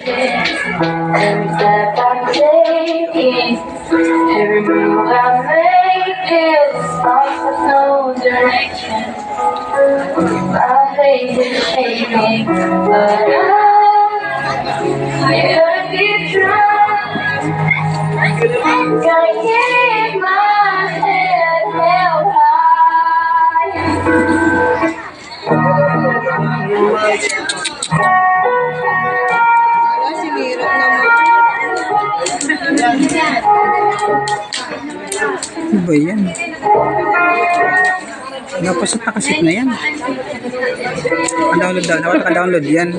Every step I'm taking, every move I make feels lost with no direction. My faith is shaking, but I gotta keep trying. Gotta keep my head held Ano ba yan? Napasat na kasit na yan. Download daw. Dapat naka-download yan.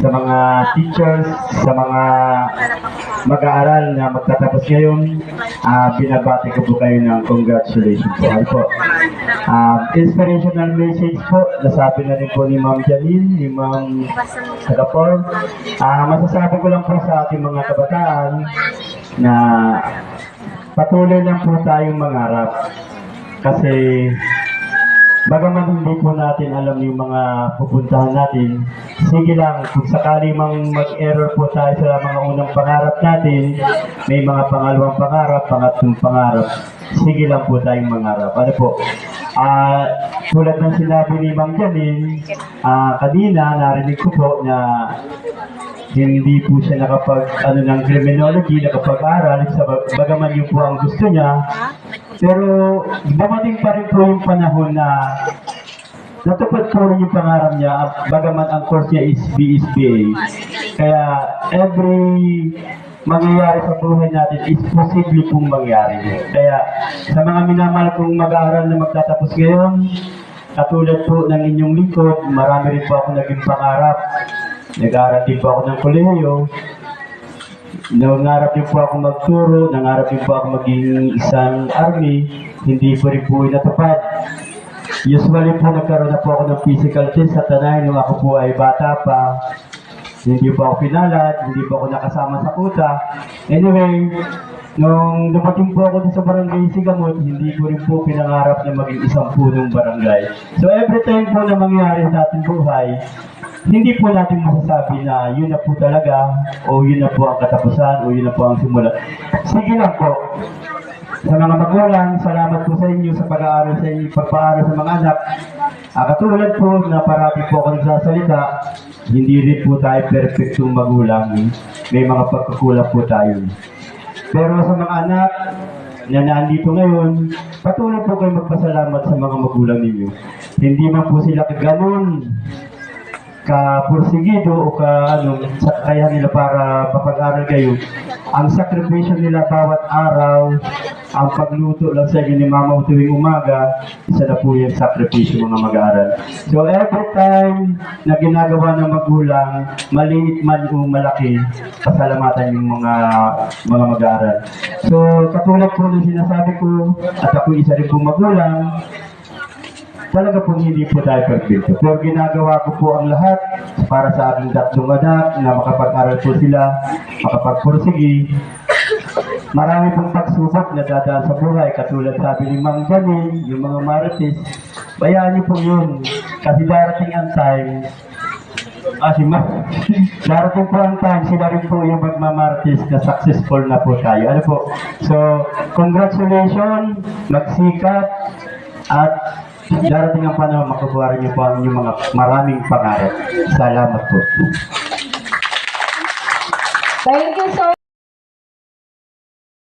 Sa mga teachers, sa mga mag-aaral na magtatapos ngayon, binabati ko po kayo ng congratulations po. Ano po? Inspirational message po, nasabi na rin po ni Ma'am Janine, ni Ma'am Sagapor. Masasabi ko lang po sa ating mga kabataan na patuloy lang po tayong mangarap. Kasi bagaman hindi po natin alam yung mga pupuntahan natin, sige lang, kung sakali mang mag-error po tayo sa mga unang pangarap natin, may mga pangalawang pangarap, pangatlong pangarap, sige lang po tayong mangarap. Ano po? Tulad ng sinabi ni Ma'am Janine, kanina narinig ko po na hindi po siya ng criminology, nakapag-aral, bagaman yun po ang gusto niya. Pero dumating pa rin po yung panahon na natupad po rin yung pangarap niya, bagaman ang course niya is BSBA. Kaya every mangyayari sa buhay natin is posible pong mangyari. Kaya sa mga minamahal kong mag-aaral na magtatapos ngayon, katulad po ng inyong lingkod, marami rin po ako naging pangarap. Nag-aaral din po ako ng kolehiyo. Nangarap din po ako magturo, nangarap din po ako maging isang army, hindi po rin po natupad. Usually po nagkaroon na po ako ng physical test sa Tanay nung ako po ay bata pa. Hindi po ako pinalad, hindi po ako nakasama sa kuta. Anyway, nung dumating po ako sa barangay Sigamot, hindi ko rin po pinangarap na maging isang punong barangay. So every time po na mangyari sa ating buhay, hindi po natin masasabi na yun na po talaga, o yun na po ang katapusan, o yun na po ang simula. Sige lang po. Sa mga magulang, salamat po sa inyo sa pag-aaral sa inyo, pagpaaral sa mga anak. Katulad po na parati po ako nagsasalita, hindi rin po tayo perfectong magulang. May mga pagkukulang po tayo. Pero sa mga anak na nandito ngayon, patuloy po kayo magpasalamat sa mga magulang ninyo. Hindi man po sila kaganon kapursigido o kaya nila para mapag-aral kayo. Ang sakripisyo nila bawat araw, ang pagluto lang sa inyo ni Mama tuwing umaga, isa na po yung sakripisyo mga mag-aaral. So every time na ginagawa ng magulang, maliit man o malaki, pasalamatan yung mga mag-aaral. So katulad po ng sinasabi ko, at ako isa rin po magulang, talaga po hindi po tayo perfecto. Pero ginagawa ko po ang lahat para sa aking tatlong anak na makapag-aral po sila, makapagpursigi. Marami pong pagsubok na dadaan sa buhay, katulad sabi ni Ma'am Janine, yung mga marites, bayaan niyo po yun. Kasi darating ang time, darating po ang time, sila rin po yung magmamarites na successful na po tayo. Ano po? So, congratulations, magsikat, at darating ang panahon, makukuha rin niyo po ang inyong mga maraming pangarap. Salamat po. Thank you so much.